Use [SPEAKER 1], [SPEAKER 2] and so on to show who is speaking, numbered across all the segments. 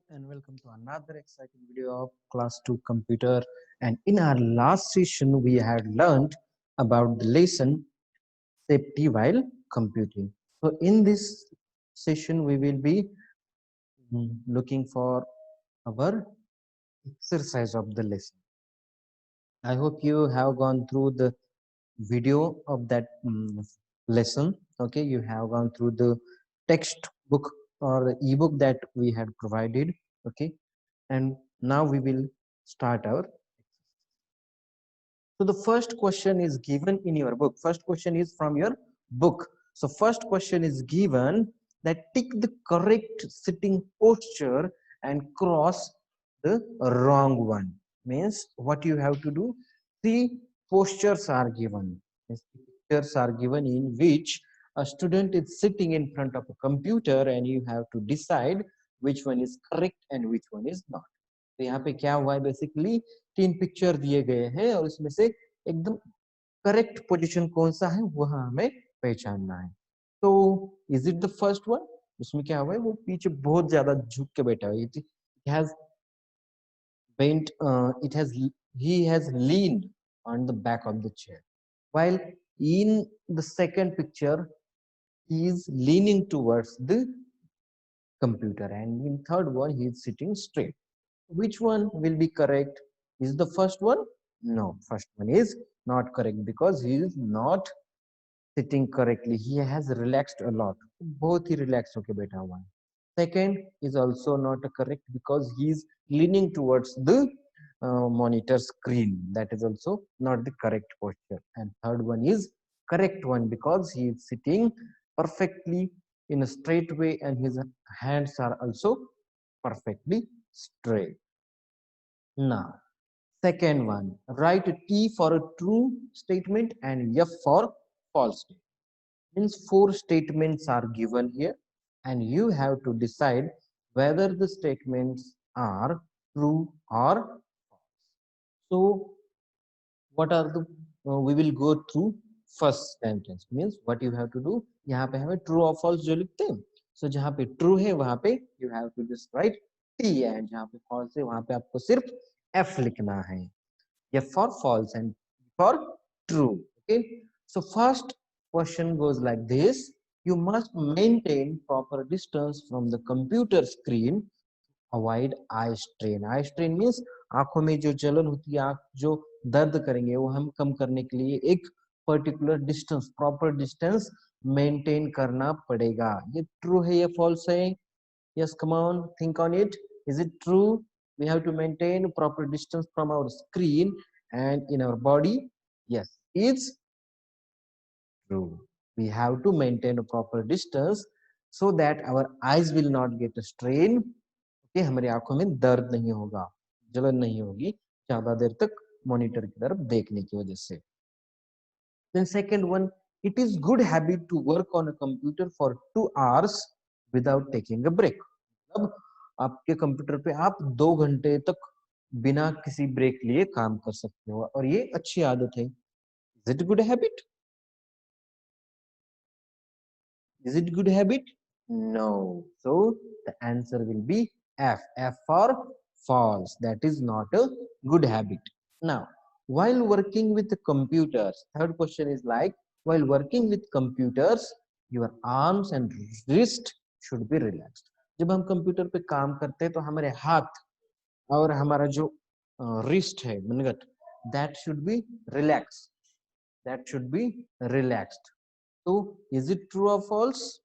[SPEAKER 1] and welcome to another exciting video of Class 2 Computer. And in our last session, we had learned about the lesson safety while computing. So in this session, we will be looking for our exercise of the lesson. I hope you have gone through the video of that lesson. Okay, you have gone through the textbook or the ebook that we had provided. Okay, and now we will start our. So the first question is given in your book. First question is from your book. So first question is given that tick the correct sitting posture and cross the wrong one. Means what you have to do, three postures are given. Pictures are given in which a student is sitting in front of a computer and you have to decide which one is correct and which one is not. तो यहाँ पे क्या हुआ है, basically तीन picture दिए गए हैं और इसमें से एकदम करेक्ट पोजीशन कौन सा है वह हमें पहचानना है. तो is it the first one? उसमें क्या हुआ है, वो पीछे बहुत ज्यादा झुक के बैठा है. It has bent, it has he has leaned on the back of the chair, while in the second picture he is leaning towards the computer, and in third one he is sitting straight. Which one will be correct? Is the first one? No, first one is not correct because he is not sitting correctly. He has relaxed a lot. Both he relaxed होके बैठा हुआ है. Second is also not correct because he is leaning towards the monitor screen. That is also not the correct posture. And third one is correct one because he is sitting perfectly in a straight way and his hands are also perfectly straight. Now, second one, write T for a true statement and F for false statement. Means four statements are given here and you have to decide whether the statements are true or false. So, what are the, we will go through first sentence. Means what you have to do, यहाँ पे हमें true or false जो लिखते हैं. So, जहाँ पे true है वहाँ पे you have to just write T, and जहाँ पे false है वहाँ पे आपको सिर्फ F लिखना है. F for false and for true. Okay. So first question goes like this. You must maintain proper distance from the computer screen. Avoid eye strain. Eye strain means आंखों में जो जलन होती है, आंख जो दर्द करेंगे वो हम कम करने के लिए एक particular distance, proper distance maintain करना पड़ेगा. ये ट्रू है या फॉल्स है? Yes, come on, think on it. Is it true? We have to maintain proper distance from our screen and in our body. Yes, it's true. We have to maintain a proper distance so that our eyes will not get a strain. Okay, हमारी आंखों में दर्द नहीं होगा, जलन नहीं होगी ज्यादा देर तक मॉनिटर की तरफ देखने की वजह से. Then second one, it is good habit to work on a computer for 2 hours without taking a break. अब आपके कंप्यूटर पे आप 2 घंटे तक बिना किसी ब्रेक लिए काम कर सकते हो और ये अच्छी आदत है. Is it a good habit? Is it good habit? No. So the answer will be F. F for false. That is not a good habit. Now, while working with computers, third question is like, while working with computers, your arms and wrist should be relaxed. जब हम computer पे काम करते हैं तो हमारे हाथ और हमारा जो रिस्ट है, मनगट, that should be relaxed. That should be relaxed. So, is it true or false?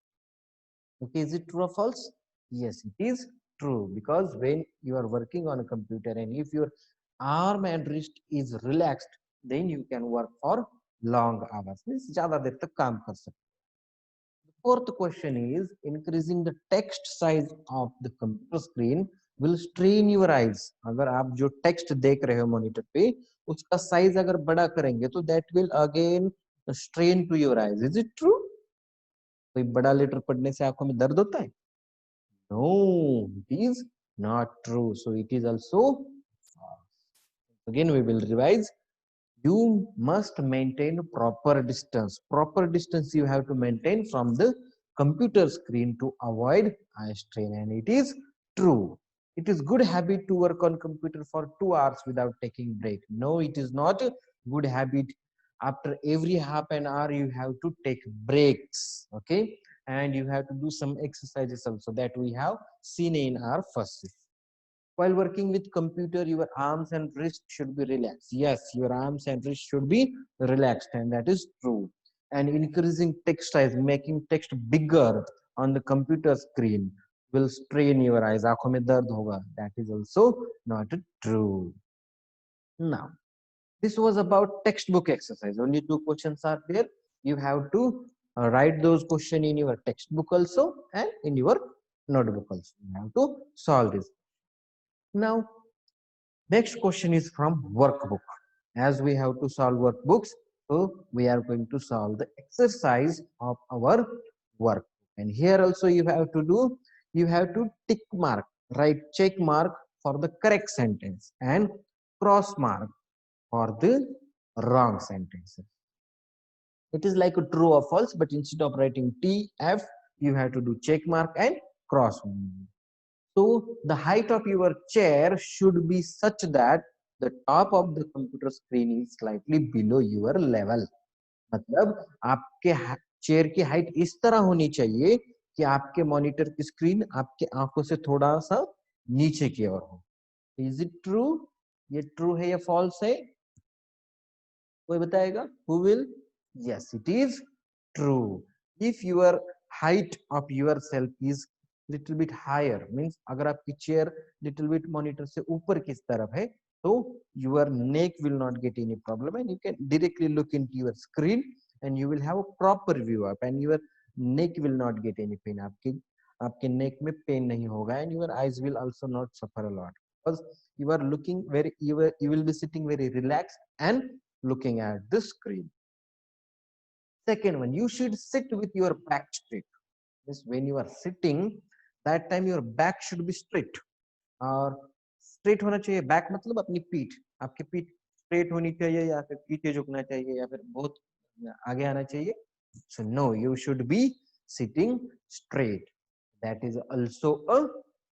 [SPEAKER 1] Okay, is it true or false? Yes, it is true because when you are working on a computer and if your arm and wrist is relaxed, then you can work for long hours. Means ज़्यादा देर तक काम कर सकते. The fourth question is increasing the text size of the computer screen will strain your eyes. अगर आप जो text देख रहे हो monitor पे उसका size अगर बड़ा करेंगे तो that will again strain to your eyes. Is it true? कोई बड़ा लेटर पढ़ने से आंखों में दर्द होता है? No, it is not true. So it is also false. Again, we will revise. You must maintain proper distance. Proper distance you have to maintain from the computer screen to avoid eye strain, and it is true. It is good habit to work on computer for 2 hours without taking break. No, it is not a good habit. After every half an hour, you have to take breaks, okay? And you have to do some exercises also that we have seen in our first shift. While working with computer, your arms and wrists should be relaxed. Yes, your arms and wrists should be relaxed, and that is true. And increasing text size, making text bigger on the computer screen will strain your eyes. आंखों में दर्द होगा. That is also not true. Now, this was about textbook exercise. Only 2 questions are there. You have to write those questions in your textbook also and in your notebook also. You have to solve this. Now, next question is from workbook. As we have to solve workbooks, so we are going to solve the exercise of our work. And here also you have to tick mark, right? Check mark for the correct sentence and cross mark for the wrong sentences. It is like a true or false, but instead of writing T, F, you have to do check mark and cross mark. So the height of your chair should be such that the top of the computer screen is slightly below your level. मतलब आपके chair की height इस तरह होनी चाहिए कि आपके monitor की स्क्रीन आपके आंखों से थोड़ा सा नीचे की ओर हो. Is it true? ये ट्रू है या फॉल्स है? कोई बताएगा? Who will? Yes, it is true. If your height of yourself is little bit higher, means अगर आपकी chair little bit monitor से ऊपर की तरफ है, तो your neck will not get any problem and you can directly look into your screen and you will have a proper view up and your neck will not get any pain. आपके neck में pain नहीं होगा and your eyes will also not suffer a lot because you are looking very you will be sitting very relaxed and looking at the screen. Second one, you should sit with your back straight. Means when you are sitting, that time your back should be straight. और straight होना चाहिए. Back मतलब अपनी पीठ. आपकी पीठ straight होनी चाहिए या फिर पीछे झुकना चाहिए या फिर बहुत आगे आना चाहिए. So no, you should be sitting straight. That is also a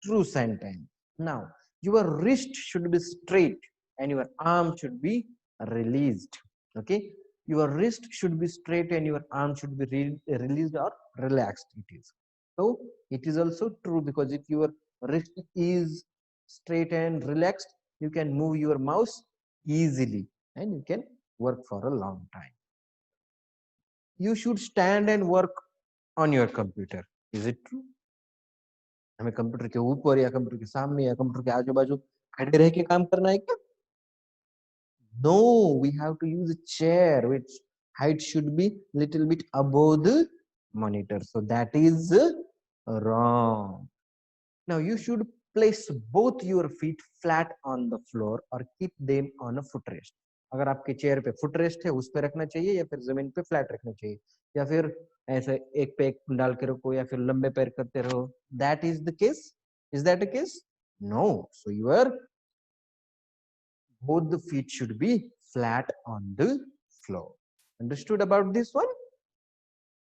[SPEAKER 1] true sentence. Now, your wrist should be straight and your arm should be released. Okay, your wrist should be straight and your arm should be released or relaxed. It is so. It is also true because if your wrist is straight and relaxed, you can move your mouse easily and you can work for a long time. You should stand and work on your computer. Is it true? हमें computer के ऊपर या computer के सामने या computer के आजू बाजू खड़े रह के काम करना है क्या? No, we have to use a chair which height should be little bit above the monitor. So that is wrong. Now you should place both your feet flat on the floor or keep them on a footrest. अगर आपके chair पे footrest है उस पे रखना चाहिए या फिर जमीन पे फ्लैट रखना चाहिए या फिर ऐसे एक पे एक डाल के रखो या फिर लंबे पैर करते रहो. That is the case. Is that the case? No. So your both the feet should be flat on the floor. Understood about this one?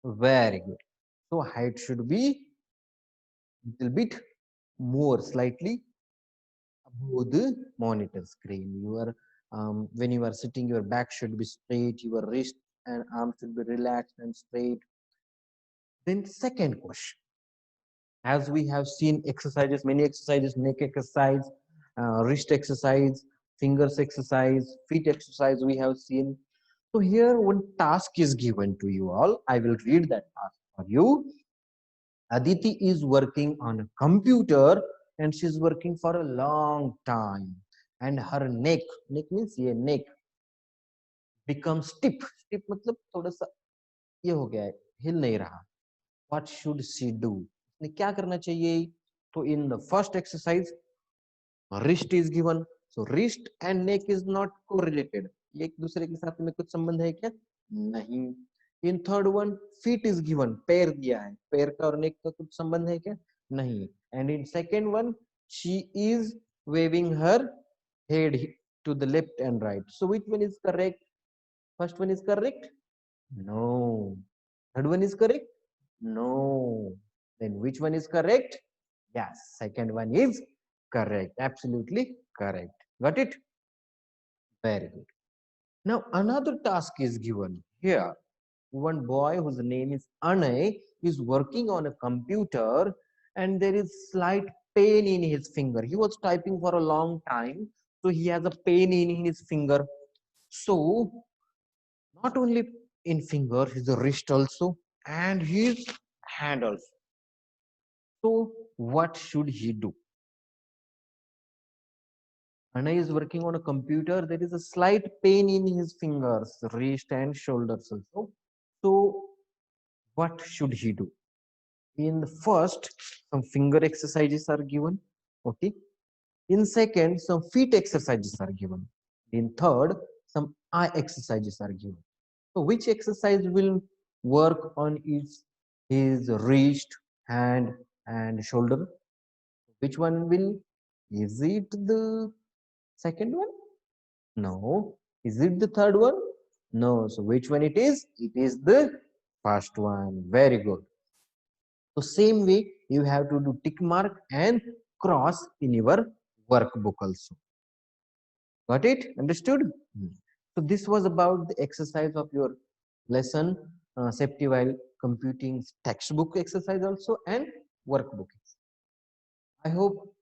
[SPEAKER 1] Very good. So height should be little bit more slightly above the monitor screen. When you are sitting, your back should be straight, your wrist and arm should be relaxed and straight. Then second question, as we have seen exercises, many exercises, neck exercise, wrist exercise, fingers exercise, feet exercise we have seen. So here one task is given to you all. I will read that task for you. Aditi is working on a computer and she's working for a long time and her neck means ये neck becomes stiff. Stiff मतलब थोड़ा सा ये हो गया है, हिल नहीं रहा. What should she do? उसने क्या करना चाहिए? तो in the first exercise, wrist is given. So wrist and neck is not correlated. ये एक दूसरे के साथ में कुछ संबंध है क्या? नहीं. In third one, feet is given. पैर दिया है. पैर का और neck का कुछ संबंध है क्या? नहीं. And in second one, she is waving her head to the left and right. So which one is correct? First one is correct? No. Third one is correct? No. Then which one is correct? Yes, second one is Correct. Absolutely correct. Got it? Very good. Now another task is given here. One boy whose name is Anay is working on a computer and there is slight pain in his finger. He was typing for a long time, so he has a pain in his finger. So not only in finger, his wrist also and his hand also. So what should he do? Anay is working on a computer. There is a slight pain in his fingers, wrist and shoulders also. So what should he do? In the first, some finger exercises are given. Okay. In second, some feet exercises are given. In third, some eye exercises are given. So which exercise will work on his wrist, hand, and shoulder? Which one will? Is it the second one? No. Is it the third one? No. So which one it is? It is the first one. Very good. So same way you have to do tick mark and cross in your workbook also. Got it? Understood? Hmm. So this was about the exercise of your lesson, safety while computing textbook exercise also and workbook. I hope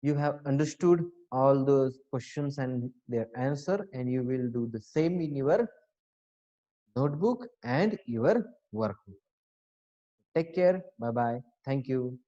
[SPEAKER 1] you have understood all those questions and their answer, and you will do the same in your notebook and your workbook. Take care. Bye bye. Thank you.